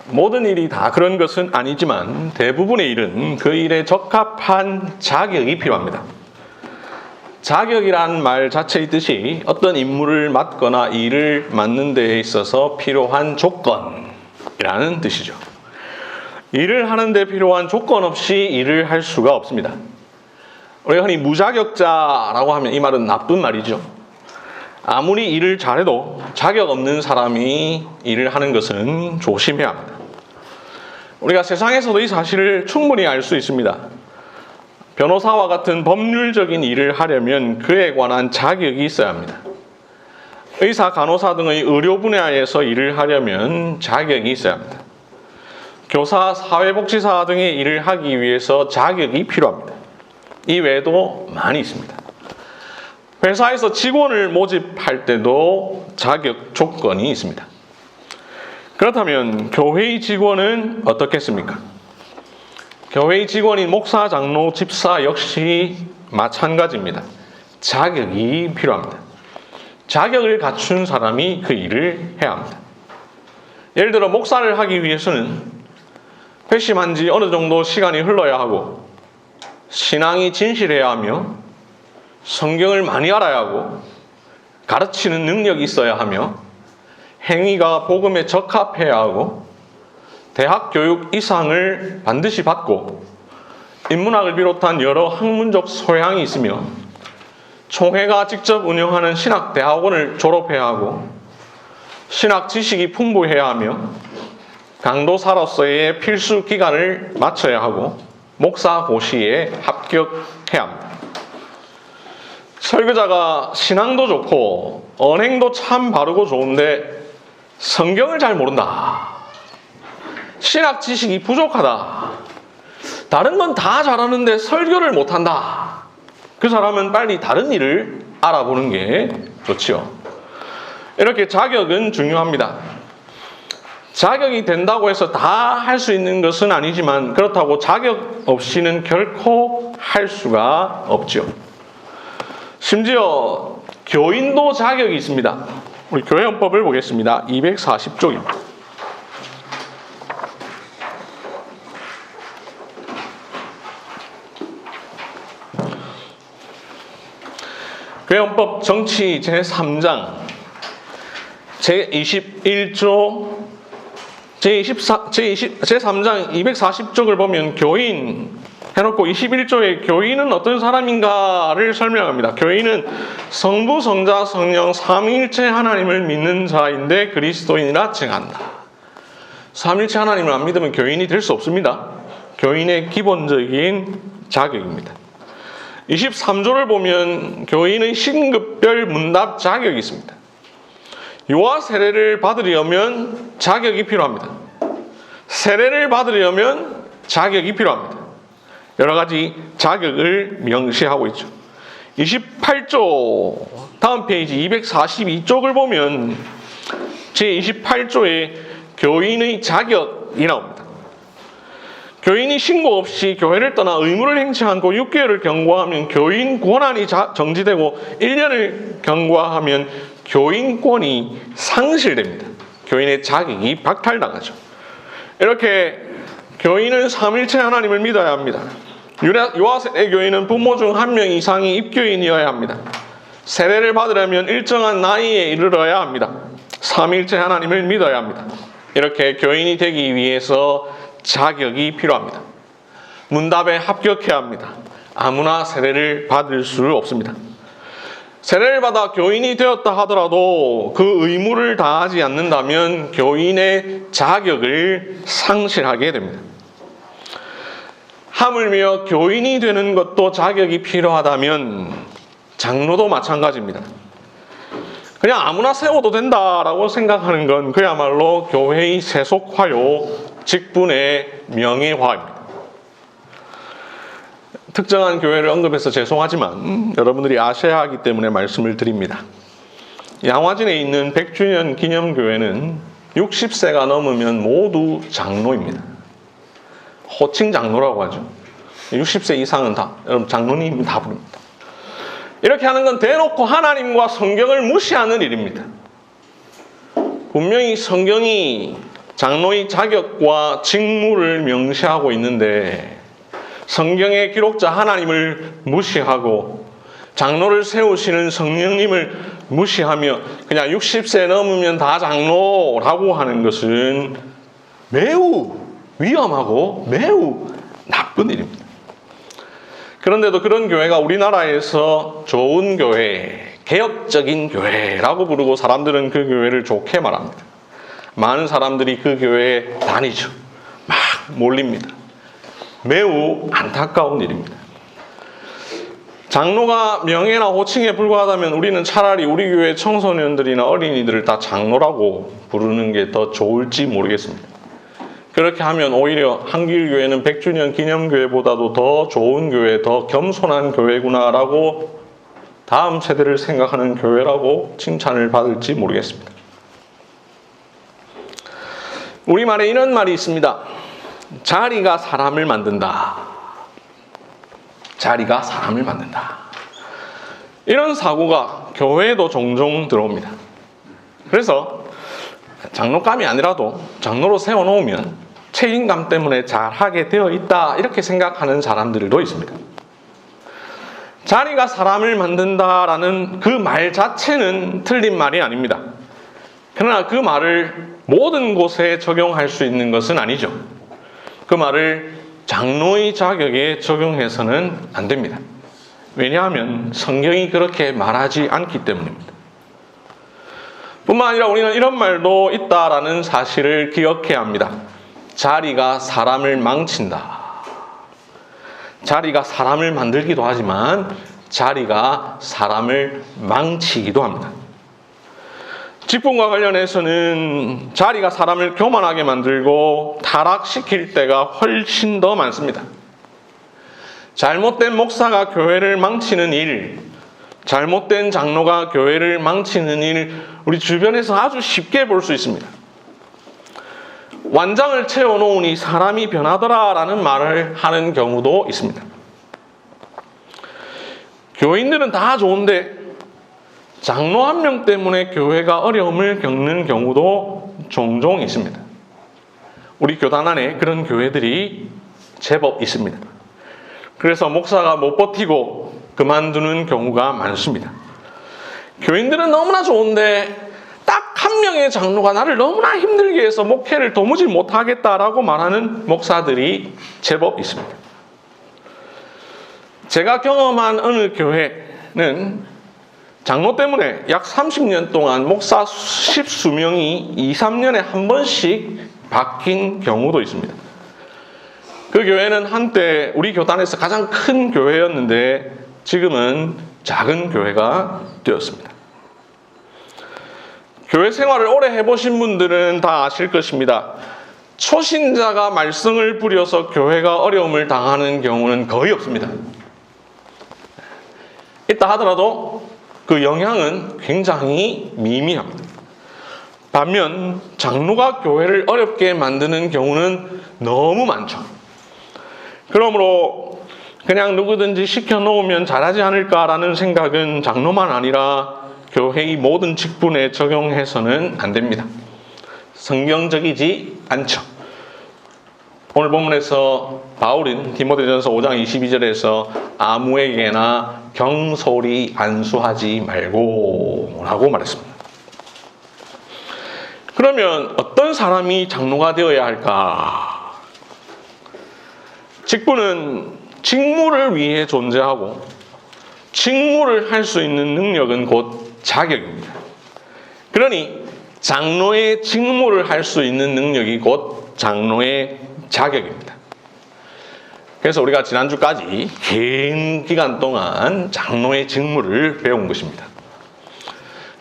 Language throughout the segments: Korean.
모든 일이 다 그런 것은 아니지만 대부분의 일은 그 일에 적합한 자격이 필요합니다. 자격이란 말 자체의 뜻이 어떤 임무를 맡거나 일을 맡는 데에 있어서 필요한 조건이라는 뜻이죠. 일을 하는 데 필요한 조건 없이 일을 할 수가 없습니다. 우리가 흔히 무자격자라고 하면 이 말은 나쁜 말이죠. 아무리 일을 잘해도 자격 없는 사람이 일을 하는 것은 조심해야 합니다. 우리가 세상에서도 이 사실을 충분히 알 수 있습니다. 변호사와 같은 법률적인 일을 하려면 그에 관한 자격이 있어야 합니다. 의사, 간호사 등의 의료 분야에서 일을 하려면 자격이 있어야 합니다. 교사, 사회복지사 등의 일을 하기 위해서 자격이 필요합니다. 이 외에도 많이 있습니다. 회사에서 직원을 모집할 때도 자격 조건이 있습니다. 그렇다면 교회의 직원은 어떻겠습니까? 교회의 직원인 목사, 장로, 집사 역시 마찬가지입니다. 자격이 필요합니다. 자격을 갖춘 사람이 그 일을 해야 합니다. 예를 들어 목사를 하기 위해서는 회심한 지 어느 정도 시간이 흘러야 하고 신앙이 진실해야 하며 성경을 많이 알아야 하고 가르치는 능력이 있어야 하며 행위가 복음에 적합해야 하고 대학 교육 이상을 반드시 받고 인문학을 비롯한 여러 학문적 소양이 있으며 총회가 직접 운영하는 신학대학원을 졸업해야 하고 신학 지식이 풍부해야 하며 강도사로서의 필수 기간을 마쳐야 하고 목사 고시에 합격해야 합니다. 설교자가 신앙도 좋고 언행도 참 바르고 좋은데 성경을 잘 모른다. 신학 지식이 부족하다. 다른 건 다 잘하는데 설교를 못한다. 그 사람은 빨리 다른 일을 알아보는 게 좋지요. 이렇게 자격은 중요합니다. 자격이 된다고 해서 다 할 수 있는 것은 아니지만 그렇다고 자격 없이는 결코 할 수가 없죠. 심지어 교인도 자격이 있습니다. 우리 교회헌법을 보겠습니다. 240쪽입니다. 교회헌법 정치 제3장 제21조 제3장 240쪽을 보면 교인 해놓고 21조에 교인은 어떤 사람인가를 설명합니다. 교인은 성부, 성자, 성령 삼위일체 하나님을 믿는 자인데 그리스도인이라 칭한다. 삼위일체 하나님을 안 믿으면 교인이 될 수 없습니다. 교인의 기본적인 자격입니다. 23조를 보면 교인의 신급별 문답 자격이 있습니다. 유아 세례를 받으려면 자격이 필요합니다. 세례를 받으려면 자격이 필요합니다. 여러 가지 자격을 명시하고 있죠. 28조 다음 페이지 242쪽을 보면 제28조에 교인의 자격이 나옵니다. 교인이 신고 없이 교회를 떠나 의무를 행치 않고 6개월을 경과하면 교인 권한이 정지되고 1년을 경과하면 교인권이 상실됩니다. 교인의 자격이 박탈당하죠. 이렇게 교인은 삼일체 하나님을 믿어야 합니다. 유아세례 교인은 부모 중 한 명 이상이 입교인이어야 합니다. 세례를 받으려면 일정한 나이에 이르러야 합니다. 삼일체 하나님을 믿어야 합니다. 이렇게 교인이 되기 위해서 자격이 필요합니다. 문답에 합격해야 합니다. 아무나 세례를 받을 수 없습니다. 세례를 받아 교인이 되었다 하더라도 그 의무를 다하지 않는다면 교인의 자격을 상실하게 됩니다. 하물며 교인이 되는 것도 자격이 필요하다면 장로도 마찬가지입니다. 그냥 아무나 세워도 된다라고 생각하는 건 그야말로 교회의 세속화요, 직분의 명예화입니다. 특정한 교회를 언급해서 죄송하지만 여러분들이 아셔야 하기 때문에 말씀을 드립니다. 양화진에 있는 100주년 기념교회는 60세가 넘으면 모두 장로입니다. 호칭 장로라고 하죠. 60세 이상은 다 여러분 장로님 다 부릅니다. 이렇게 하는 건 대놓고 하나님과 성경을 무시하는 일입니다. 분명히 성경이 장로의 자격과 직무를 명시하고 있는데 성경의 기록자 하나님을 무시하고 장로를 세우시는 성령님을 무시하며 그냥 60세 넘으면 다 장로라고 하는 것은 매우 위험하고 매우 나쁜 일입니다. 그런데도 그런 교회가 우리나라에서 좋은 교회, 개혁적인 교회라고 부르고 사람들은 그 교회를 좋게 말합니다. 많은 사람들이 그 교회에 다니죠. 막 몰립니다. 매우 안타까운 일입니다. 장로가 명예나 호칭에 불과하다면 우리는 차라리 우리 교회 청소년들이나 어린이들을 다 장로라고 부르는 게 더 좋을지 모르겠습니다. 그렇게 하면 오히려 한길교회는 100주년 기념교회보다도 더 좋은 교회, 더 겸손한 교회구나라고 다음 세대를 생각하는 교회라고 칭찬을 받을지 모르겠습니다. 우리말에 이런 말이 있습니다. 자리가 사람을 만든다. 자리가 사람을 만든다. 이런 사고가 교회에도 종종 들어옵니다. 그래서 장로감이 아니라도 장로로 세워놓으면 책임감 때문에 잘하게 되어 있다 이렇게 생각하는 사람들도 있습니다. 자리가 사람을 만든다라는 그 말 자체는 틀린 말이 아닙니다. 그러나 그 말을 모든 곳에 적용할 수 있는 것은 아니죠. 그 말을 장로의 자격에 적용해서는 안 됩니다. 왜냐하면 성경이 그렇게 말하지 않기 때문입니다. 뿐만 아니라 우리는 이런 말도 있다라는 사실을 기억해야 합니다. 자리가 사람을 망친다. 자리가 사람을 만들기도 하지만 자리가 사람을 망치기도 합니다. 직분과 관련해서는 자리가 사람을 교만하게 만들고 타락시킬 때가 훨씬 더 많습니다. 잘못된 목사가 교회를 망치는 일, 잘못된 장로가 교회를 망치는 일, 우리 주변에서 아주 쉽게 볼 수 있습니다. 완장을 채워놓으니 사람이 변하더라라는 말을 하는 경우도 있습니다. 교인들은 다 좋은데 장로 한 명 때문에 교회가 어려움을 겪는 경우도 종종 있습니다. 우리 교단 안에 그런 교회들이 제법 있습니다. 그래서 목사가 못 버티고 그만두는 경우가 많습니다. 교인들은 너무나 좋은데 딱 한 명의 장로가 나를 너무나 힘들게 해서 목회를 도무지 못하겠다라고 말하는 목사들이 제법 있습니다. 제가 경험한 어느 교회는 장로 때문에 약 30년 동안 목사 10수명이 2, 3년에 한 번씩 바뀐 경우도 있습니다. 그 교회는 한때 우리 교단에서 가장 큰 교회였는데 지금은 작은 교회가 되었습니다. 교회 생활을 오래 해보신 분들은 다 아실 것입니다. 초신자가 말썽을 부려서 교회가 어려움을 당하는 경우는 거의 없습니다. 있다 하더라도 그 영향은 굉장히 미미합니다. 반면 장로가 교회를 어렵게 만드는 경우는 너무 많죠. 그러므로 그냥 누구든지 시켜놓으면 잘하지 않을까라는 생각은 장로만 아니라 교회의 모든 직분에 적용해서는 안 됩니다. 성경적이지 않죠. 오늘 본문에서 바울은 디모데전서 5장 22절에서 아무에게나 경솔히 안수하지 말고 라고 말했습니다. 그러면 어떤 사람이 장로가 되어야 할까? 직분은 직무를 위해 존재하고 직무를 할 수 있는 능력은 곧 자격입니다. 그러니 장로의 직무를 할 수 있는 능력이 곧 장로의 자격입니다. 그래서 우리가 지난주까지 긴 기간 동안 장로의 직무를 배운 것입니다.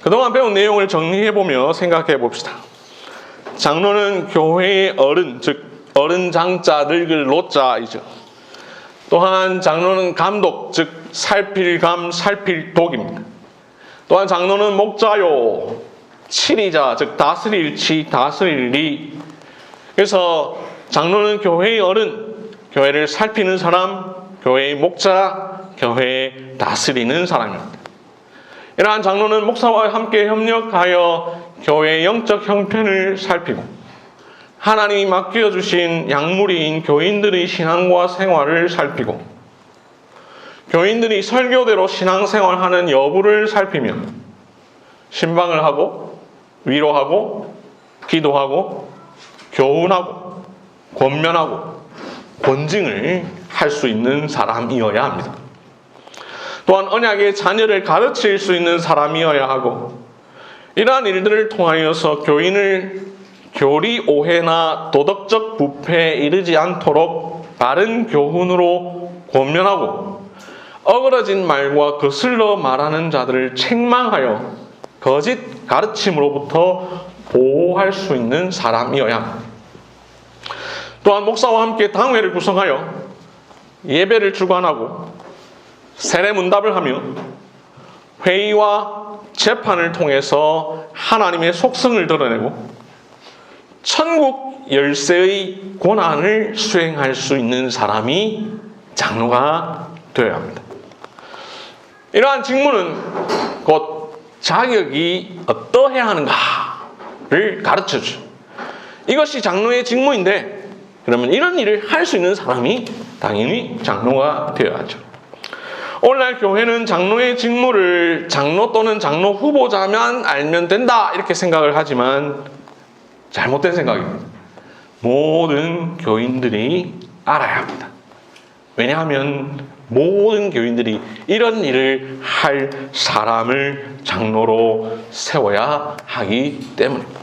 그동안 배운 내용을 정리해보며 생각해 봅시다. 장로는 교회의 어른, 즉 어른 장자 늙을 노자이죠. 또한 장로는 감독, 즉 살필 감, 살필 독입니다. 또한 장로는 목자요, 치리자, 즉 다스릴 치, 다스릴 리. 그래서 장로는 교회의 어른, 교회를 살피는 사람, 교회의 목자, 교회에 다스리는 사람입니다. 이러한 장로는 목사와 함께 협력하여 교회의 영적 형편을 살피고 하나님이 맡겨주신 약물인 교인들의 신앙과 생활을 살피고 교인들이 설교대로 신앙생활하는 여부를 살피며 신방을 하고 위로하고 기도하고 교훈하고 권면하고 권징을 할 수 있는 사람이어야 합니다. 또한 언약의 자녀를 가르칠 수 있는 사람이어야 하고 이러한 일들을 통하여서 교인을 교리 오해나 도덕적 부패에 이르지 않도록 바른 교훈으로 권면하고 어그러진 말과 거슬러 말하는 자들을 책망하여 거짓 가르침으로부터 보호할 수 있는 사람이어야 합니다. 또한 목사와 함께 당회를 구성하여 예배를 주관하고 세례문답을 하며 회의와 재판을 통해서 하나님의 속성을 드러내고 천국 열쇠의 권한을 수행할 수 있는 사람이 장로가 되어야 합니다. 이러한 직무는 곧 자격이 어떠해야 하는가를 가르쳐주죠. 이것이 장로의 직무인데 그러면 이런 일을 할 수 있는 사람이 당연히 장로가 되어야 하죠. 오늘날 교회는 장로의 직무를 장로 또는 장로 후보자만 알면 된다 이렇게 생각을 하지만 잘못된 생각입니다. 모든 교인들이 알아야 합니다. 왜냐하면 모든 교인들이 이런 일을 할 사람을 장로로 세워야 하기 때문입니다.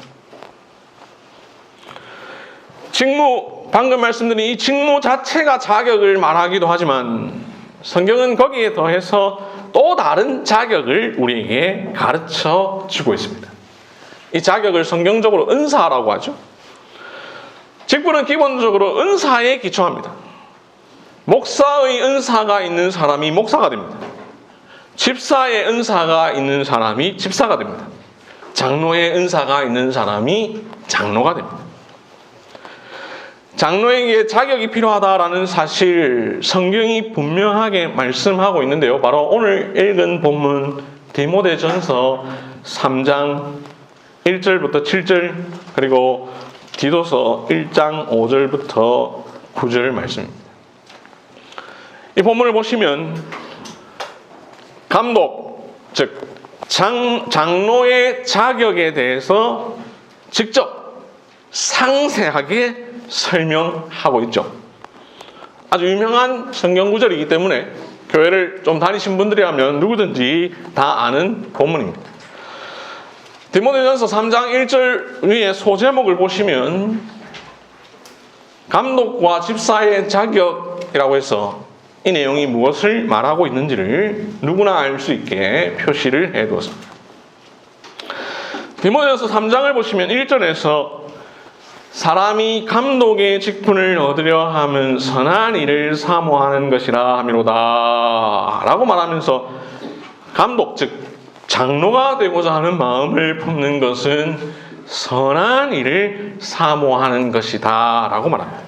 직무, 방금 말씀드린 이 직무 자체가 자격을 말하기도 하지만 성경은 거기에 더해서 또 다른 자격을 우리에게 가르쳐 주고 있습니다. 이 자격을 성경적으로 은사라고 하죠. 직분은 기본적으로 은사에 기초합니다. 목사의 은사가 있는 사람이 목사가 됩니다. 집사의 은사가 있는 사람이 집사가 됩니다. 장로의 은사가 있는 사람이 장로가 됩니다. 장로에게 자격이 필요하다라는 사실 성경이 분명하게 말씀하고 있는데요. 바로 오늘 읽은 본문 디모데전서 3장 1절부터 7절 그리고 디도서 1장 5절부터 9절 말씀입니다. 이 본문을 보시면 감독, 즉 장로의 자격에 대해서 직접 상세하게 설명하고 있죠. 아주 유명한 성경 구절이기 때문에 교회를 좀 다니신 분들이라면 누구든지 다 아는 본문입니다. 디모데전서 3장 1절 위에 소제목을 보시면 감독과 집사의 자격이라고 해서 이 내용이 무엇을 말하고 있는지를 누구나 알 수 있게 표시를 해두었습니다. 디모데전서 3장을 보시면 1절에서 사람이 감독의 직분을 얻으려 하면 선한 일을 사모하는 것이라 하미로다 라고 말하면서 감독 즉 장로가 되고자 하는 마음을 품는 것은 선한 일을 사모하는 것이다 라고 말합니다.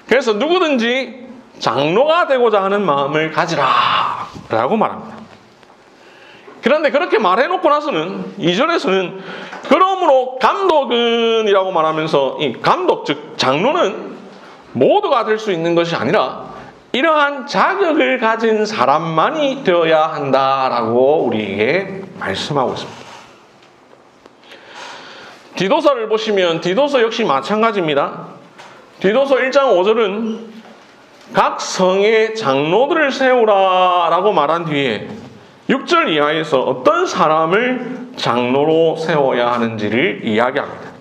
그래서 누구든지 장로가 되고자 하는 마음을 가지라 라고 말합니다. 그런데 그렇게 말해놓고 나서는 2절에서는 그러므로 감독은 이라고 말하면서 이 감독 즉 장로는 모두가 될 수 있는 것이 아니라 이러한 자격을 가진 사람만이 되어야 한다라고 우리에게 말씀하고 있습니다. 디도서를 보시면 디도서 역시 마찬가지입니다. 디도서 1장 5절은 각 성의 장로들을 세우라라고 말한 뒤에 6절 이하에서 어떤 사람을 장로로 세워야 하는지를 이야기합니다.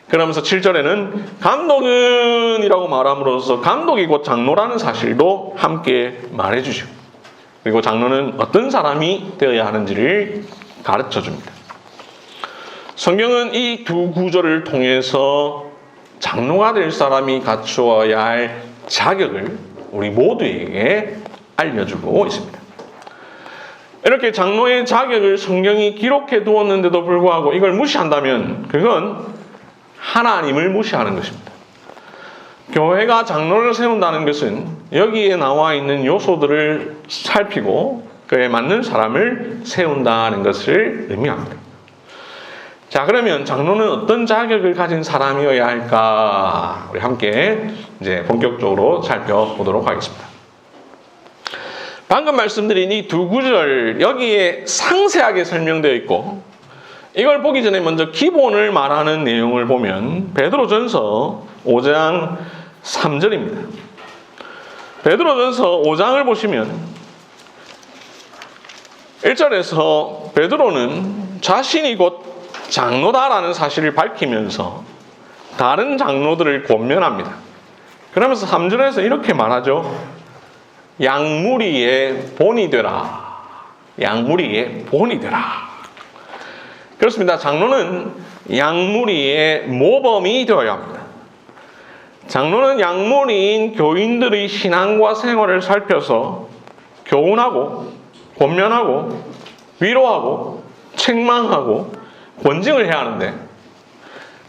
그러면서 7절에는 감독은 이라고 말함으로써 감독이 곧 장로라는 사실도 함께 말해주시고 그리고 장로는 어떤 사람이 되어야 하는지를 가르쳐줍니다. 성경은 이 두 구절을 통해서 장로가 될 사람이 갖추어야 할 자격을 우리 모두에게 알려주고 있습니다. 이렇게 장로의 자격을 성경이 기록해 두었는데도 불구하고 이걸 무시한다면 그건 하나님을 무시하는 것입니다. 교회가 장로를 세운다는 것은 여기에 나와 있는 요소들을 살피고 그에 맞는 사람을 세운다는 것을 의미합니다. 자, 그러면 장로는 어떤 자격을 가진 사람이어야 할까? 우리 함께 이제 본격적으로 살펴보도록 하겠습니다. 방금 말씀드린 이 두 구절, 여기에 상세하게 설명되어 있고, 이걸 보기 전에 먼저 기본을 말하는 내용을 보면 베드로전서 5장 3절입니다. 베드로전서 5장을 보시면 1절에서 베드로는 자신이 곧 장로다라는 사실을 밝히면서 다른 장로들을 권면합니다. 그러면서 3절에서 이렇게 말하죠. 양무리의 본이 되라. 양무리의 본이 되라. 그렇습니다. 장로는 양무리의 모범이 되어야 합니다. 장로는 양무리인 교인들의 신앙과 생활을 살펴서 교훈하고 권면하고 위로하고 책망하고 권징을 해야 하는데,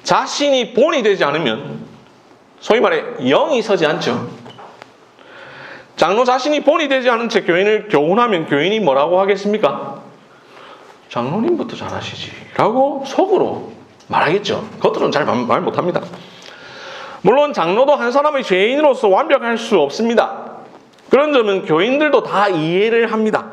자신이 본이 되지 않으면 소위 말해 영이 서지 않죠. 장로 자신이 본이 되지 않은 채 교인을 교훈하면 교인이 뭐라고 하겠습니까? 장로님부터 잘하시지 라고 속으로 말하겠죠. 겉으로는 잘 말 못합니다. 물론 장로도 한 사람의 죄인으로서 완벽할 수 없습니다. 그런 점은 교인들도 다 이해를 합니다.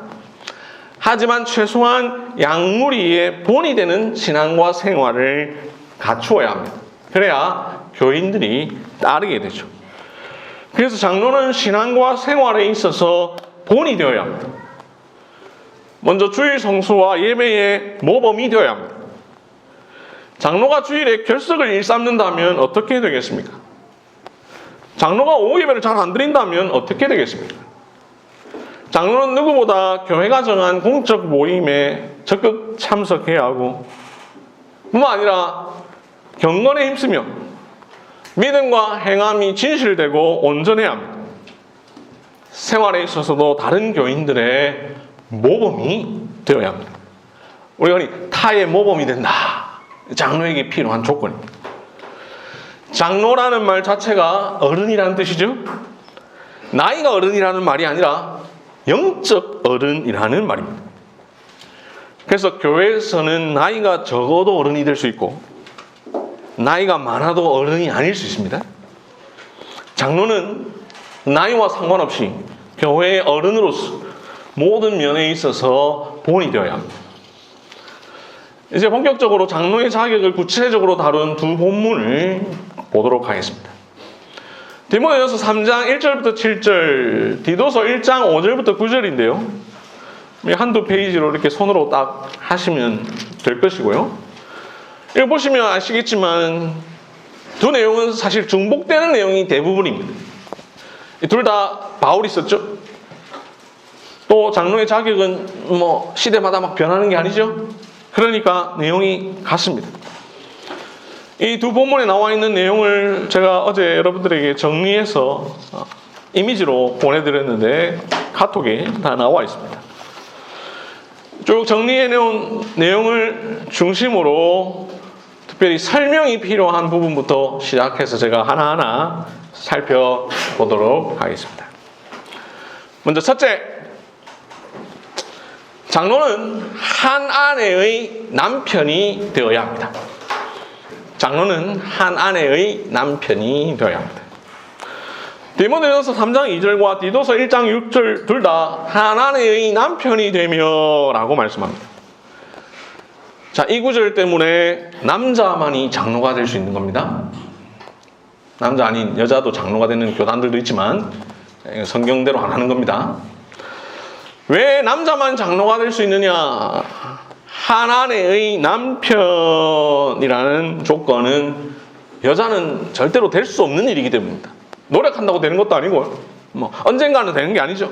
하지만 최소한 양무리의 본이 되는 신앙과 생활을 갖추어야 합니다. 그래야 교인들이 따르게 되죠. 그래서 장로는 신앙과 생활에 있어서 본이 되어야 합니다. 먼저 주일 성수와 예배의 모범이 되어야 합니다. 장로가 주일에 결석을 일삼는다면 어떻게 되겠습니까? 장로가 오후 예배를 잘 안 드린다면 어떻게 되겠습니까? 장로는 누구보다 교회가 정한 공적 모임에 적극 참석해야 하고, 뿐만 아니라 경건에 힘쓰며 믿음과 행함이 진실되고 온전해야 합니다. 생활에 있어서도 다른 교인들의 모범이 되어야 합니다. 우리가 타의 모범이 된다. 장로에게 필요한 조건입니다. 장로라는 말 자체가 어른이라는 뜻이죠. 나이가 어른이라는 말이 아니라 영적 어른이라는 말입니다. 그래서 교회에서는 나이가 적어도 어른이 될 수 있고 나이가 많아도 어른이 아닐 수 있습니다. 장로는 나이와 상관없이 교회의 어른으로서 모든 면에 있어서 본이 되어야 합니다. 이제 본격적으로 장로의 자격을 구체적으로 다룬 두 본문을 보도록 하겠습니다. 디모데전서 3장 1절부터 7절, 디도서 1장 5절부터 9절인데요. 한두 페이지로 이렇게 손으로 딱 하시면 될 것이고요. 이거 보시면 아시겠지만 두 내용은 사실 중복되는 내용이 대부분입니다. 둘 다 바울이 썼죠. 또 장로의 자격은 시대마다 막 변하는 게 아니죠. 그러니까 내용이 같습니다. 이 두 본문에 나와 있는 내용을 제가 어제 여러분들에게 정리해서 이미지로 보내드렸는데 카톡에 다 나와 있습니다. 쭉 정리해놓은 내용을 중심으로 특별히 설명이 필요한 부분부터 시작해서 제가 하나하나 살펴보도록 하겠습니다. 먼저 첫째, 장로는 한 아내의 남편이 되어야 합니다. 장로는 한 아내의 남편이 되어야 합니다. 디모데전서 3장 2절과 디도서 1장 6절 둘 다 한 아내의 남편이 되며 라고 말씀합니다. 자, 이 구절 때문에 남자만이 장로가 될 수 있는 겁니다. 남자 아닌 여자도 장로가 되는 교단들도 있지만 성경대로 안 하는 겁니다. 왜 남자만 장로가 될 수 있느냐? 한 아내의 남편이라는 조건은 여자는 절대로 될 수 없는 일이기 때문입니다. 노력한다고 되는 것도 아니고요. 언젠가는 되는 게 아니죠.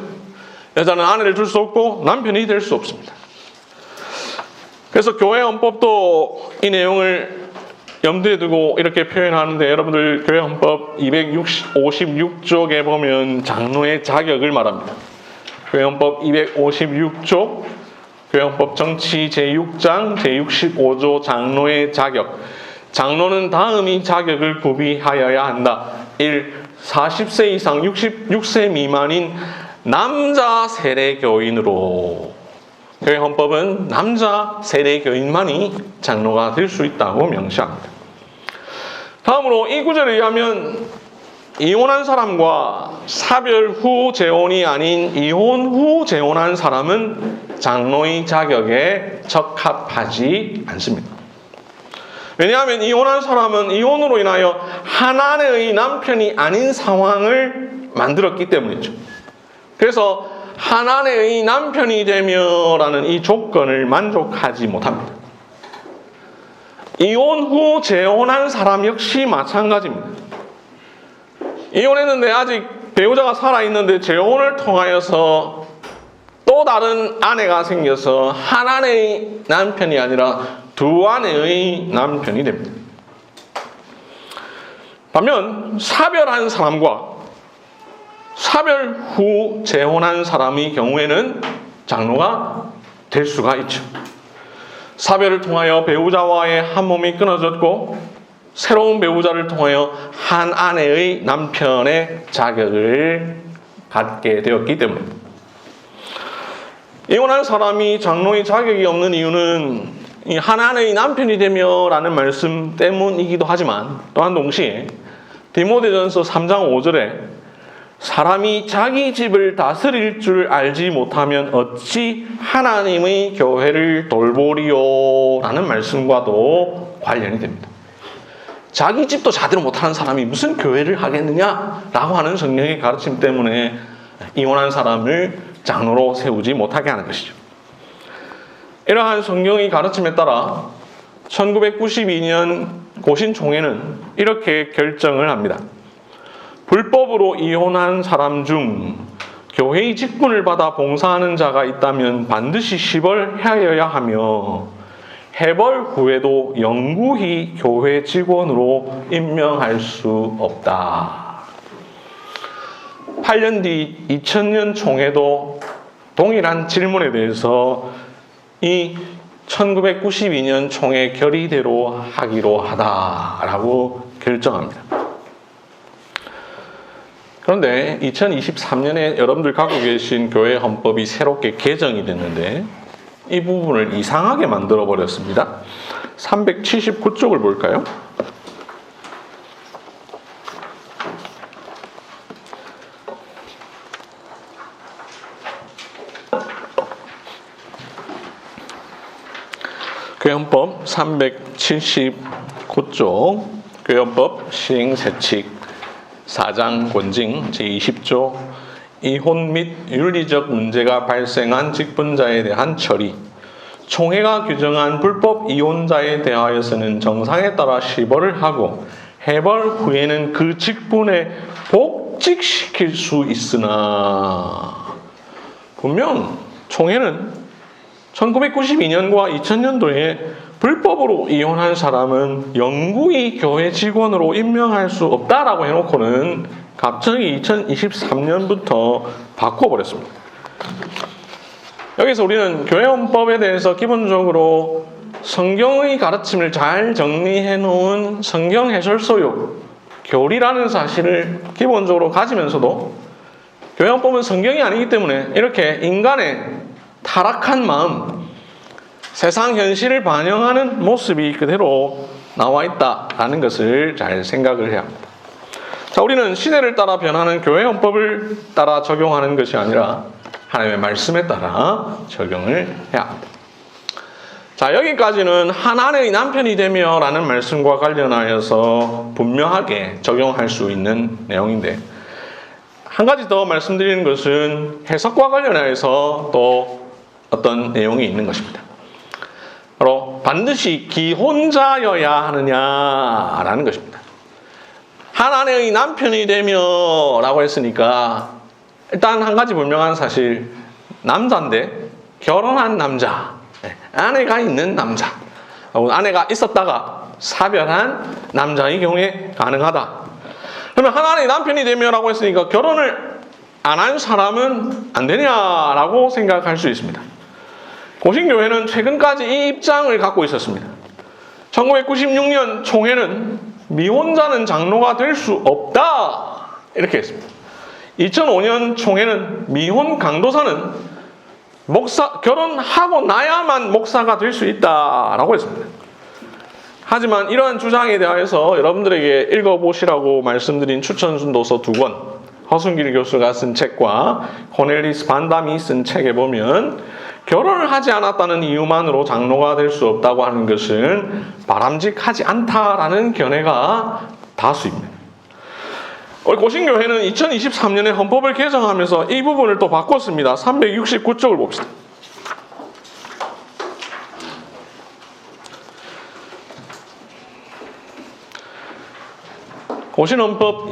여자는 아내를 둘 수 없고 남편이 될 수 없습니다. 그래서 교회 헌법도 이 내용을 염두에 두고 이렇게 표현하는데, 여러분들 교회 헌법 256쪽에 보면 장로의 자격을 말합니다. 교회 헌법 256조, 교회 헌법 정치 제6장 제65조 장로의 자격. 장로는 다음이 자격을 구비하여야 한다. 1. 40세 이상 66세 미만인 남자 세례 교인으로. 교회 헌법은 남자 세례 교인만이 장로가 될 수 있다고 명시합니다. 다음으로 이 구절에 의하면 이혼한 사람과 사별 후 재혼이 아닌 이혼 후 재혼한 사람은 장로의 자격에 적합하지 않습니다. 왜냐하면 이혼한 사람은 이혼으로 인하여 한 아내의 남편이 아닌 상황을 만들었기 때문이죠. 그래서 한 아내의 남편이 되며라는 이 조건을 만족하지 못합니다. 이혼 후 재혼한 사람 역시 마찬가지입니다. 이혼했는데 아직 배우자가 살아있는데 재혼을 통하여서 또 다른 아내가 생겨서 한 아내의 남편이 아니라 두 아내의 남편이 됩니다. 반면 사별한 사람과 사별 후 재혼한 사람의 경우에는 장로가 될 수가 있죠. 사별을 통하여 배우자와의 한 몸이 끊어졌고 새로운 배우자를 통하여 한 아내의 남편의 자격을 갖게 되었기 때문입니다. 이혼한 사람이 장로의 자격이 없는 이유는 이 한 아내의 남편이 되며라는 말씀 때문이기도 하지만 또한 동시에 디모데전서 3장 5절에 사람이 자기 집을 다스릴 줄 알지 못하면 어찌 하나님의 교회를 돌보리요 라는 말씀과도 관련이 됩니다. 자기 집도 제대로 못하는 사람이 무슨 교회를 하겠느냐라고 하는 성경의 가르침 때문에 이혼한 사람을 장로로 세우지 못하게 하는 것이죠. 이러한 성경의 가르침에 따라 1992년 고신총회는 이렇게 결정을 합니다. 불법으로 이혼한 사람 중 교회의 직분을 받아 봉사하는 자가 있다면 반드시 시벌하여야 하며 해벌 후에도 영구히 교회 직원으로 임명할 수 없다. 8년 뒤 2000년 총회도 동일한 질문에 대해서 이 1992년 총회 결의대로 하기로 하다라고 결정합니다. 그런데 2023년에 여러분들 갖고 계신 교회 헌법이 새롭게 개정이 됐는데 이 부분을 이상하게 만들어 버렸습니다. 379쪽을 볼까요? 교회헌법 379쪽 교회헌법 시행세칙 4장 권징 제20조 이혼 및 윤리적 문제가 발생한 직분자에 대한 처리 총회가 규정한 불법 이혼자에 대하여서는 정상에 따라 시벌을 하고 해벌 후에는 그 직분에 복직시킬 수 있으나 분명 총회는 1992년과 2000년도에 불법으로 이혼한 사람은 영구히 교회 직원으로 임명할 수 없다라고 해놓고는 갑자기 2023년부터 바꿔버렸습니다. 여기서 우리는 교회 헌법에 대해서 기본적으로 성경의 가르침을 잘 정리해 놓은 성경 해설서요 교리라는 사실을 기본적으로 가지면서도 교회 헌법은 성경이 아니기 때문에 이렇게 인간의 타락한 마음, 세상 현실을 반영하는 모습이 그대로 나와 있다라는 것을 잘 생각을 해야 합니다. 자, 우리는 시대를 따라 변하는 교회 헌법을 따라 적용하는 것이 아니라 하나님의 말씀에 따라 적용을 해야 합니다. 자, 여기까지는 한 아내의 남편이 되며 라는 말씀과 관련하여서 분명하게 적용할 수 있는 내용인데 한 가지 더 말씀드리는 것은 해석과 관련해서 또 어떤 내용이 있는 것입니다. 바로 반드시 기혼자여야 하느냐라는 것입니다. 한 아내의 남편이 되며 라고 했으니까 일단 한 가지 분명한 사실 남자인데 결혼한 남자, 아내가 있는 남자, 아내가 있었다가 사별한 남자의 경우에 가능하다. 그러면 한 아내의 남편이 되며 라고 했으니까 결혼을 안 한 사람은 안 되냐라고 생각할 수 있습니다. 고신교회는 최근까지 이 입장을 갖고 있었습니다. 1996년 총회는 미혼자는 장로가 될 수 없다 이렇게 했습니다. 2005년 총회는 미혼 강도사는 결혼하고 나야만 목사가 될 수 있다라고 했습니다. 하지만 이러한 주장에 대하여서 여러분들에게 읽어보시라고 말씀드린 추천순도서 2권, 허순길 교수가 쓴 책과 코넬리스 반담이 쓴 책에 보면 결혼을 하지 않았다는 이유만으로 장로가 될 수 없다고 하는 것은 바람직하지 않다라는 견해가 다수입니다. 우리 고신교회는 2023년에 헌법을 개정하면서 이 부분을 또 바꿨습니다. 369쪽을 봅시다. 고신헌법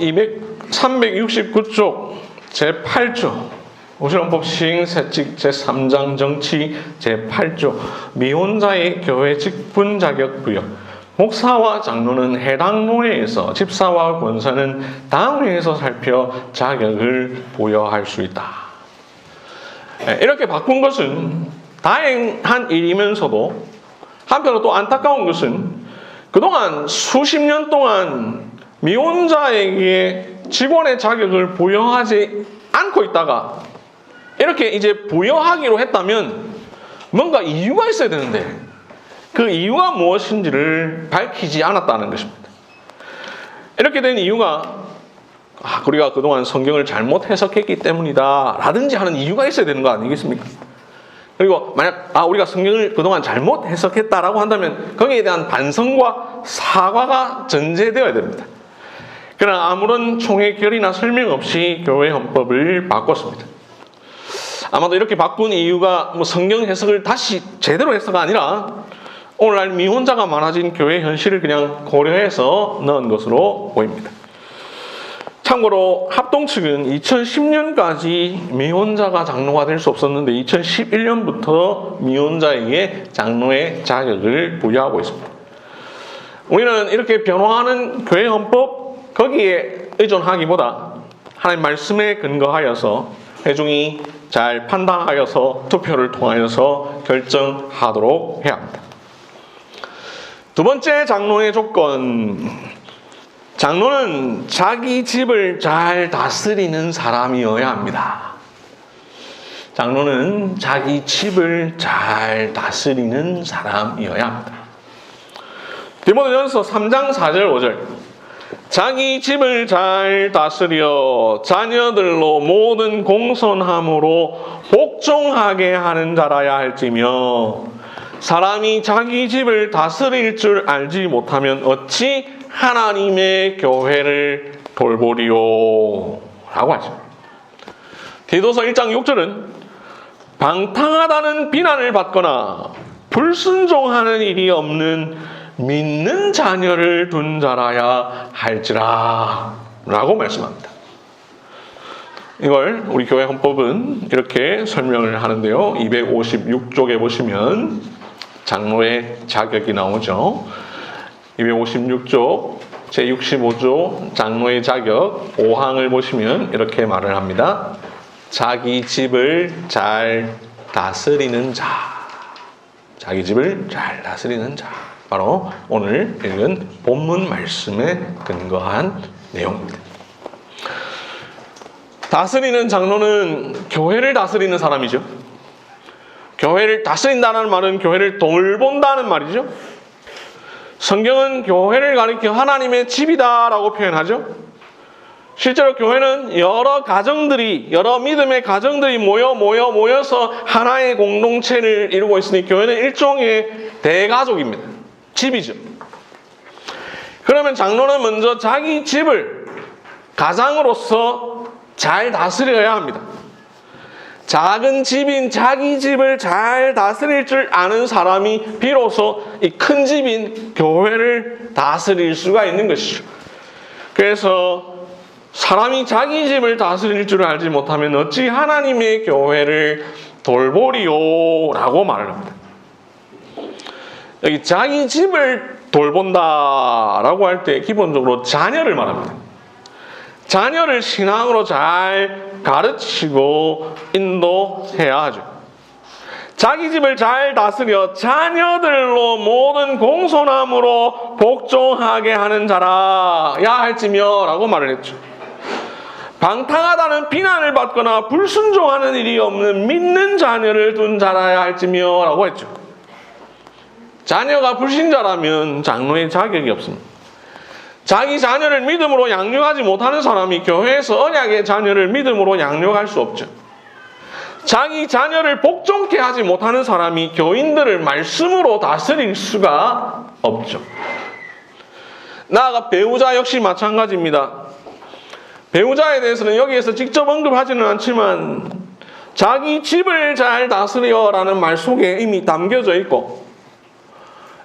369쪽 제8조 고신헌법 시행세칙 제3장 정치 제8조 미혼자의 교회 직분 자격 부여 목사와 장로는 해당 노회에서 집사와 권사는 당회에서 살펴 자격을 부여할 수 있다. 이렇게 바꾼 것은 다행한 일이면서도 한편으로 또 안타까운 것은 그동안 수십 년 동안 미혼자에게 직원의 자격을 부여하지 않고 있다가 이렇게 이제 부여하기로 했다면 뭔가 이유가 있어야 되는데 그 이유가 무엇인지를 밝히지 않았다는 것입니다. 이렇게 된 이유가 우리가 그동안 성경을 잘못 해석했기 때문이다 라든지 하는 이유가 있어야 되는 거 아니겠습니까? 그리고 만약 우리가 성경을 그동안 잘못 해석했다라고 한다면 거기에 대한 반성과 사과가 전제되어야 됩니다. 그러나 아무런 총의 결의나 설명 없이 교회 헌법을 바꿨습니다. 아마도 이렇게 바꾼 이유가 성경 해석을 다시 제대로 해서가 아니라 오늘날 미혼자가 많아진 교회 현실을 그냥 고려해서 넣은 것으로 보입니다. 참고로 합동 측은 2010년까지 미혼자가 장로가 될 수 없었는데 2011년부터 미혼자에게 장로의 자격을 부여하고 있습니다. 우리는 이렇게 변화하는 교회 헌법 거기에 의존하기보다 하나님 말씀에 근거하여서 회중이 잘 판단하여서 투표를 통하여서 결정하도록 해야 합니다. 두 번째 장로의 조건. 장로는 자기 집을 잘 다스리는 사람이어야 합니다. 장로는 자기 집을 잘 다스리는 사람이어야 합니다. 디모데전서 3장 4절 5절 자기 집을 잘 다스려 자녀들로 모든 공손함으로 복종하게 하는 자라야 할지며 사람이 자기 집을 다스릴 줄 알지 못하면 어찌 하나님의 교회를 돌보리요 라고 하죠. 디도서 1장 6절은 방탕하다는 비난을 받거나 불순종하는 일이 없는 믿는 자녀를 둔 자라야 할지라 라고 말씀합니다. 이걸 우리 교회 헌법은 이렇게 설명을 하는데요. 256쪽에 보시면 장로의 자격이 나오죠. 256쪽 제65조 장로의 자격 5항을 보시면 이렇게 말을 합니다. 자기 집을 잘 다스리는 자. 자기 집을 잘 다스리는 자. 바로 오늘 읽은 본문 말씀에 근거한 내용입니다. 다스리는 장로는 교회를 다스리는 사람이죠. 교회를 다스린다는 말은 교회를 돌본다는 말이죠. 성경은 교회를 가리켜 하나님의 집이다라고 표현하죠. 실제로 교회는 여러 믿음의 가정들이 모여서 하나의 공동체를 이루고 있으니 교회는 일종의 대가족입니다. 집이죠. 그러면 장로는 먼저 자기 집을 가장으로서 잘 다스려야 합니다. 작은 집인 자기 집을 잘 다스릴 줄 아는 사람이 비로소 이 큰 집인 교회를 다스릴 수가 있는 것이죠. 그래서 사람이 자기 집을 다스릴 줄 알지 못하면 어찌 하나님의 교회를 돌보리요 라고 말을 합니다. 여기 자기 집을 돌본다라고 할 때 기본적으로 자녀를 말합니다. 자녀를 신앙으로 잘 가르치고 인도해야 하죠. 자기 집을 잘 다스려 자녀들로 모든 공손함으로 복종하게 하는 자라야 할지며 라고 말을 했죠. 방탕하다는 비난을 받거나 불순종하는 일이 없는 믿는 자녀를 둔 자라야 할지며 라고 했죠. 자녀가 불신자라면 장로의 자격이 없습니다. 자기 자녀를 믿음으로 양육하지 못하는 사람이 교회에서 언약의 자녀를 믿음으로 양육할 수 없죠. 자기 자녀를 복종케 하지 못하는 사람이 교인들을 말씀으로 다스릴 수가 없죠. 나아가 배우자 역시 마찬가지입니다. 배우자에 대해서는 여기에서 직접 언급하지는 않지만 자기 집을 잘 다스려라는 말 속에 이미 담겨져 있고,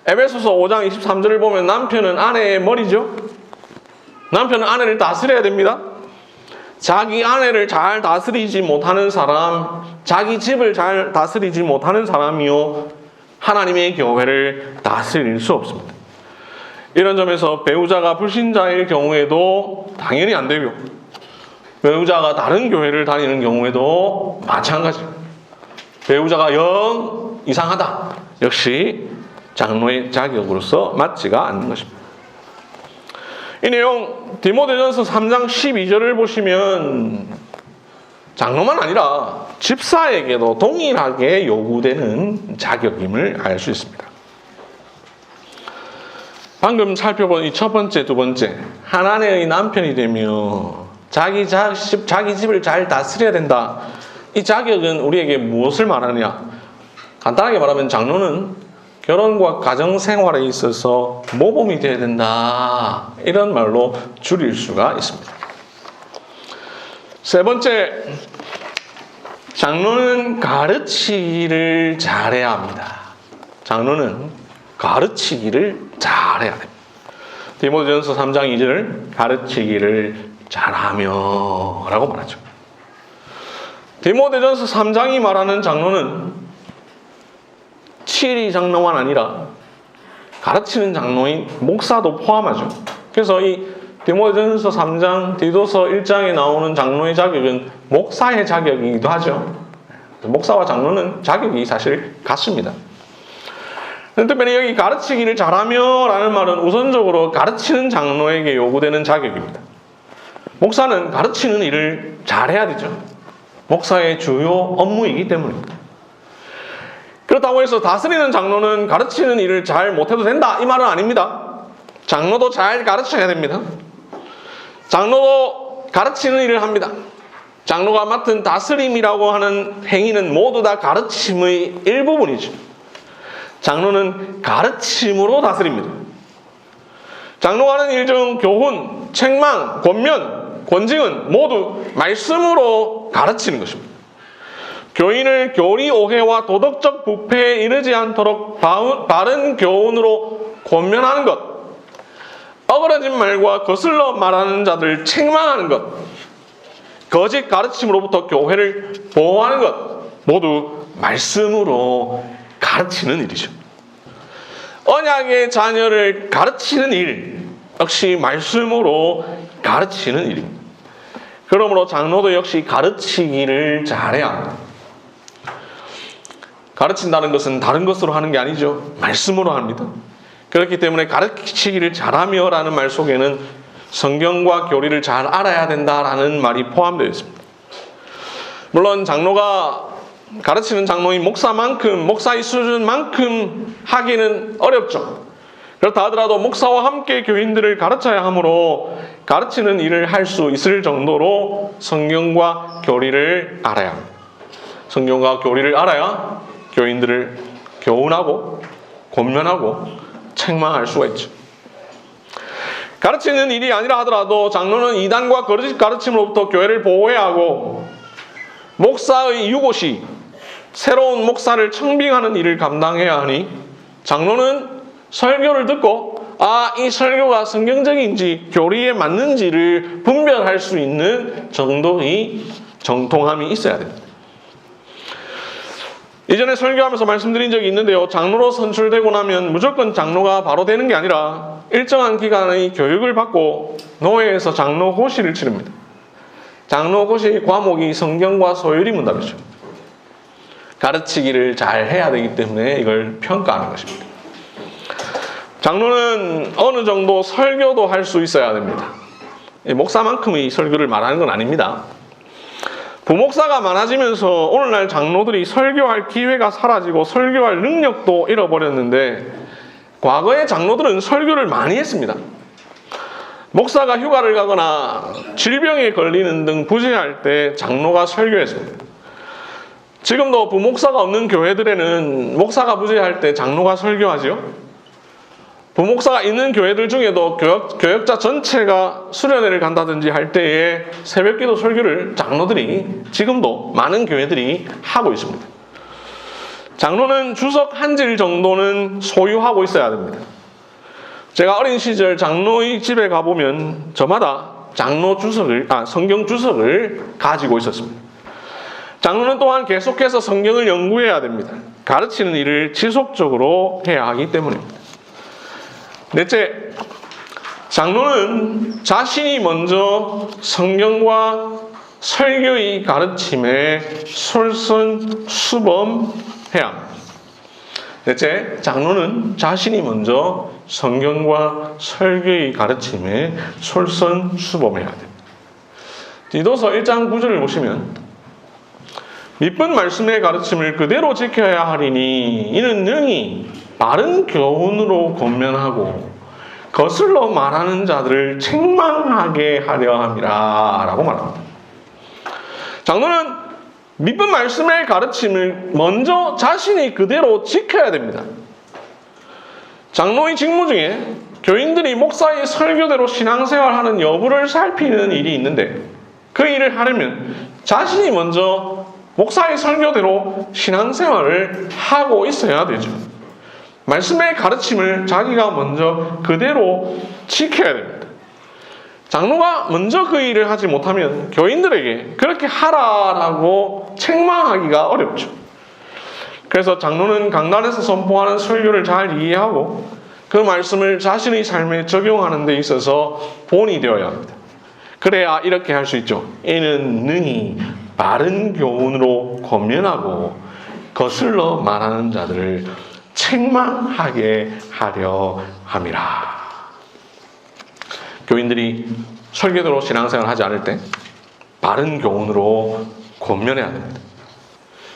에베소서 5장 23절을 보면 남편은 아내의 머리죠. 남편은 아내를 다스려야 됩니다. 자기 아내를 잘 다스리지 못하는 사람, 자기 집을 잘 다스리지 못하는 사람이요 하나님의 교회를 다스릴 수 없습니다. 이런 점에서 배우자가 불신자일 경우에도 당연히 안 되고, 배우자가 다른 교회를 다니는 경우에도 마찬가지입니다. 배우자가 영 이상하다, 역시 장로의 자격으로서 맞지가 않는 것입니다. 이 내용 디모데전서 3장 12절을 보시면 장로만 아니라 집사에게도 동일하게 요구되는 자격임을 알 수 있습니다. 방금 살펴본 이 첫 번째, 두 번째, 한 아내의 남편이 되며 자기 집을 잘 다스려야 된다. 이 자격은 우리에게 무엇을 말하느냐? 간단하게 말하면 장로는 결혼과 가정생활에 있어서 모범이 되어야 된다. 이런 말로 줄일 수가 있습니다. 세 번째, 장로는 가르치기를 잘해야 합니다. 장로는 가르치기를 잘해야 됩니다. 디모데전서 3장 2절, 가르치기를 잘하며 라고 말하죠. 디모데전서 3장이 말하는 장로는 7위 장로만 아니라 가르치는 장로인 목사도 포함하죠. 그래서 이 디모데전서 3장, 디도서 1장에 나오는 장로의 자격은 목사의 자격이기도 하죠. 목사와 장로는 자격이 사실 같습니다. 특별히 여기 가르치기를 잘하며 라는 말은 우선적으로 가르치는 장로에게 요구되는 자격입니다. 목사는 가르치는 일을 잘해야 되죠. 목사의 주요 업무이기 때문입니다. 그렇다고 해서 다스리는 장로는 가르치는 일을 잘 못해도 된다, 이 말은 아닙니다. 장로도 잘 가르쳐야 됩니다. 장로도 가르치는 일을 합니다. 장로가 맡은 다스림이라고 하는 행위는 모두 다 가르침의 일부분이죠. 장로는 가르침으로 다스립니다. 장로가 하는 일 중 교훈, 책망, 권면, 권징은 모두 말씀으로 가르치는 것입니다. 교인을 교리 오해와 도덕적 부패에 이르지 않도록 바른 교훈으로 권면하는 것, 어그러진 말과 거슬러 말하는 자들을 책망하는 것, 거짓 가르침으로부터 교회를 보호하는 것, 모두 말씀으로 가르치는 일이죠. 언약의 자녀를 가르치는 일 역시 말씀으로 가르치는 일입니다. 그러므로 장로도 역시 가르치기를 잘해야 합니다. 가르친다는 것은 다른 것으로 하는 게 아니죠. 말씀으로 합니다. 그렇기 때문에 가르치기를 잘하며 라는 말 속에는 성경과 교리를 잘 알아야 된다라는 말이 포함되어 있습니다. 물론 장로가 가르치는 장로인 목사만큼, 목사의 수준만큼 하기는 어렵죠. 그렇다 하더라도 목사와 함께 교인들을 가르쳐야 하므로 가르치는 일을 할 수 있을 정도로 성경과 교리를 알아야 합니다. 성경과 교리를 알아야 교인들을 교훈하고 권면하고 책망할 수가 있죠. 가르치는 일이 아니라 하더라도 장로는 이단과 거짓 가르침으로부터 교회를 보호해야 하고, 목사의 유고시, 새로운 목사를 청빙하는 일을 감당해야 하니, 장로는 설교를 듣고 이 설교가 성경적인지 교리에 맞는지를 분별할 수 있는 정도의 정통함이 있어야 됩니다. 이전에 설교하면서 말씀드린 적이 있는데요. 장로로 선출되고 나면 무조건 장로가 바로 되는 게 아니라 일정한 기간의 교육을 받고 노회에서 장로 고시를 치릅니다. 장로 고시 과목이 성경과 소율이 문답이죠. 가르치기를 잘 해야 되기 때문에 이걸 평가하는 것입니다. 장로는 어느 정도 설교도 할 수 있어야 됩니다. 목사만큼의 설교를 말하는 건 아닙니다. 부목사가 많아지면서 오늘날 장로들이 설교할 기회가 사라지고 설교할 능력도 잃어버렸는데 과거의 장로들은 설교를 많이 했습니다. 목사가 휴가를 가거나 질병에 걸리는 등 부재할 때 장로가 설교했습니다. 지금도 부목사가 없는 교회들에는 목사가 부재할 때 장로가 설교하죠. 부목사가 있는 교회들 중에도 교역자 전체가 수련회를 간다든지 할 때에 새벽기도 설교를 장로들이 지금도 많은 교회들이 하고 있습니다. 장로는 주석 한 질 정도는 소유하고 있어야 됩니다. 제가 어린 시절 장로의 집에 가보면 저마다 성경 주석을 가지고 있었습니다. 장로는 또한 계속해서 성경을 연구해야 됩니다. 가르치는 일을 지속적으로 해야 하기 때문입니다. 넷째, 장로는 자신이 먼저 성경과 설교의 가르침에 솔선수범해야 합니다. 넷째, 장로는 자신이 먼저 성경과 설교의 가르침에 솔선수범해야 됩니다. 디도서 1장 9절을 보시면 믿은 말씀의 가르침을 그대로 지켜야 하리니 이는 능히 바른 교훈으로 권면하고 거슬러 말하는 자들을 책망하게 하려 함이라 라고 말합니다. 장로는 믿은 말씀의 가르침을 먼저 자신이 그대로 지켜야 됩니다. 장로의 직무 중에 교인들이 목사의 설교대로 신앙생활하는 여부를 살피는 일이 있는데 그 일을 하려면 자신이 먼저 목사의 설교대로 신앙생활을 하고 있어야 되죠. 말씀의 가르침을 자기가 먼저 그대로 지켜야 됩니다. 장로가 먼저 그 일을 하지 못하면 교인들에게 그렇게 하라라고 책망하기가 어렵죠. 그래서 장로는 강단에서 선포하는 설교를 잘 이해하고 그 말씀을 자신의 삶에 적용하는 데 있어서 본이 되어야 합니다. 그래야 이렇게 할 수 있죠. 이는 능히 바른 교훈으로 권면하고 거슬러 말하는 자들을 책망하게 하려 함이라. 교인들이 설교대로 신앙생활을 하지 않을 때 바른 교훈으로 권면해야 됩니다.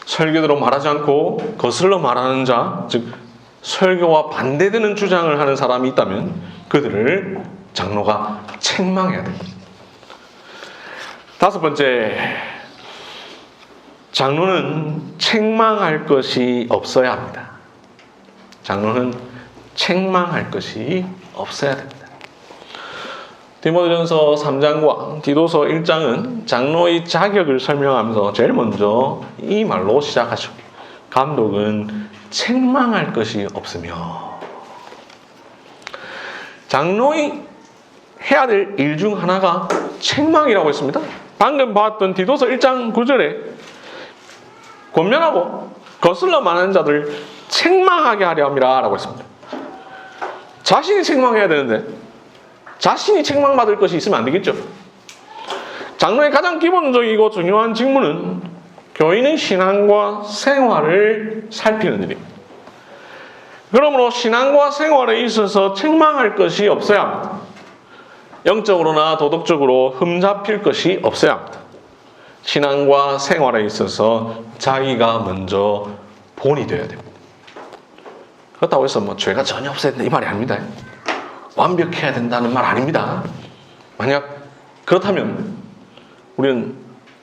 설교대로 말하지 않고 거슬러 말하는 자, 즉 설교와 반대되는 주장을 하는 사람이 있다면 그들을 장로가 책망해야 됩니다. 다섯 번째, 장로는 책망할 것이 없어야 합니다. 장로는 책망할 것이 없어야 됩니다. 디모데전서 3장과 디도서 1장은 장로의 자격을 설명하면서 제일 먼저 이 말로 시작하죠. 감독은 책망할 것이 없으며. 장로의 해야 될 일 중 하나가 책망이라고 했습니다. 방금 봤던 디도서 1장 9절에 권면하고 거슬러 말하는 자들 책망하게 하려 함이라 라고 했습니다. 자신이 책망해야 되는데 자신이 책망받을 것이 있으면 안 되겠죠. 장로의 가장 기본적이고 중요한 직무는 교인의 신앙과 생활을 살피는 일입니다. 그러므로 신앙과 생활에 있어서 책망할 것이 없어야 합니다. 영적으로나 도덕적으로 흠잡힐 것이 없어야 합니다. 신앙과 생활에 있어서 자기가 먼저 본이 되어야 됩니다. 그렇다고 해서 죄가 전혀 없어야 된다 이 말이 아닙니다. 완벽해야 된다는 말 아닙니다. 만약 그렇다면 우리는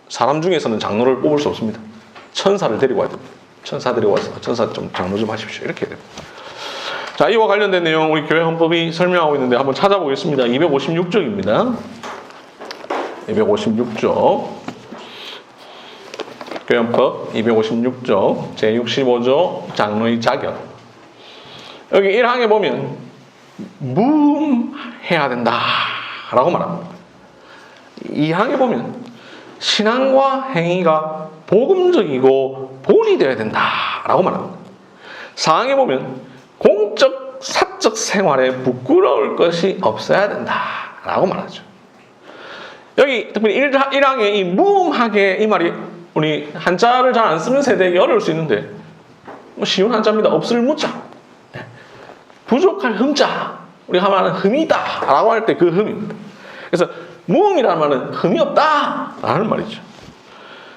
사람 중에서는 장로를 뽑을 수 없습니다. 천사를 데리고 와야 됩니다. 천사 데리고 와서 천사 좀 장로 좀 하십시오. 이렇게 해야 됩니다. 자, 이와 관련된 내용 우리 교회 헌법이 설명하고 있는데 한번 찾아보겠습니다. 256쪽입니다. 256쪽. 교회 헌법 256쪽 제65조 장로의 자격. 여기 1항에 보면 무음해야 된다라고 말합니다. 2항에 보면 신앙과 행위가 복음적이고 본이 되어야 된다라고 말합니다. 4항에 보면 공적, 사적 생활에 부끄러울 것이 없어야 된다라고 말하죠. 여기 특별히 1항에 이 무음하게 이 말이 우리 한자를 잘 안 쓰는 세대에게 어려울 수 있는데 쉬운 한자입니다. 없을 무자. 부족할 흠자. 우리가 말하는 흠이다 라고 할 때 그 흠입니다. 그래서 무음이라는 말은 흠이 없다라는 말이죠.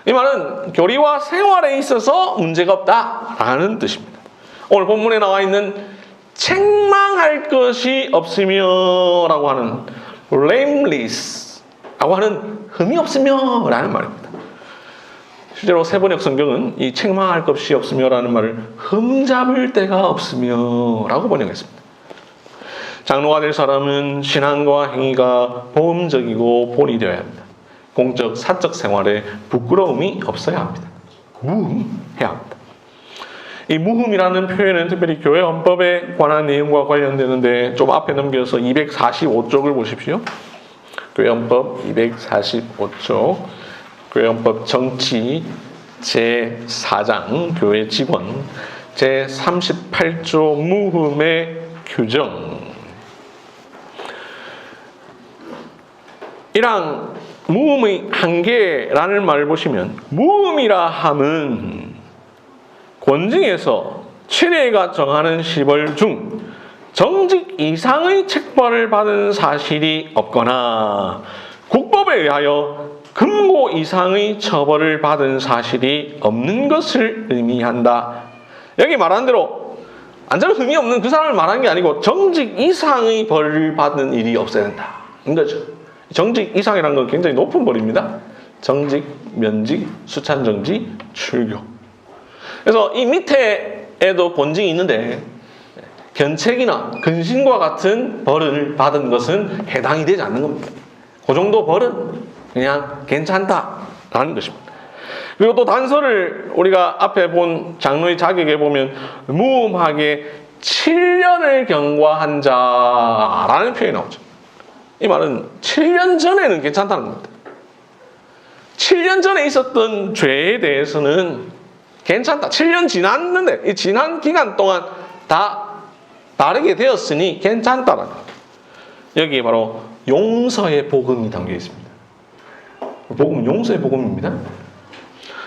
이 말은 교리와 생활에 있어서 문제가 없다라는 뜻입니다. 오늘 본문에 나와 있는 책망할 것이 없으며 라고 하는 blameless 라고 하는 흠이 없으며 라는 말입니다. 실제로 세번역 성경은 이 책망할 것이 없으며 라는 말을 흠잡을 데가 없으며 라고 번역했습니다. 장로가 될 사람은 신앙과 행위가 보험적이고 본이 되어야 합니다. 공적, 사적 생활에 부끄러움이 없어야 합니다. 무흠해야 합니다. 이 무흠이라는 표현은 특별히 교회 헌법에 관한 내용과 관련되는데 좀 앞에 넘겨서 245쪽을 보십시오. 교회 헌법 245쪽 교회 헌법 정치 제4장 교회 직원 제38조 무흠의 규정 1항 무음의 한계라는 말을 보시면 무음이라 함은 권징에서 7회가 정하는 시벌 중 정직 이상의 책벌을 받은 사실이 없거나 국법에 의하여 금고 이상의 처벌을 받은 사실이 없는 것을 의미한다. 여기 말한 대로 완전 흠이 없는 그 사람을 말하는 게 아니고 정직 이상의 벌을 받는 일이 없어야 된다. 이거죠. 정직 이상이라는 건 굉장히 높은 벌입니다. 정직, 면직, 수찬정지, 출교. 그래서 이 밑에에도 권징이 있는데 견책이나 근신과 같은 벌을 받은 것은 해당이 되지 않는 겁니다. 그 정도 벌은 그냥 괜찮다라는 것입니다. 그리고 또 단서를 우리가 앞에 본 장로의 자격에 보면 무음하게 7년을 경과한 자라는 표현이 나오죠. 이 말은 7년 전에는 괜찮다는 겁니다. 7년 전에 있었던 죄에 대해서는 괜찮다. 7년 지났는데 이 지난 기간 동안 다 다르게 되었으니 괜찮다라는 겁니다. 여기에 바로 용서의 복음이 담겨 있습니다. 복음은 용서의 복음입니다.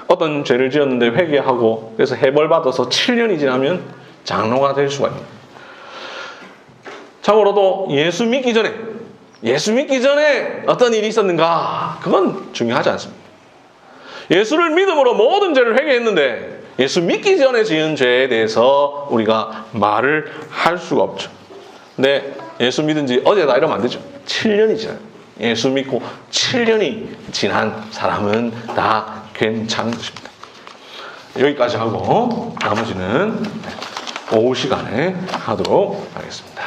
어떤 죄를 지었는데 회개하고 그래서 해벌받아서 7년이 지나면 장로가 될 수가 있습니다. 참으로도 예수 믿기 전에 어떤 일이 있었는가 그건 중요하지 않습니다. 예수를 믿음으로 모든 죄를 회개했는데 예수 믿기 전에 지은 죄에 대해서 우리가 말을 할 수가 없죠. 근데 예수 믿은 지 어제다 이러면 안 되죠. 7년이 지나요. 예수 믿고 7년이 지난 사람은 다 괜찮은 것입니다. 여기까지 하고 나머지는 오후 시간에 하도록 하겠습니다.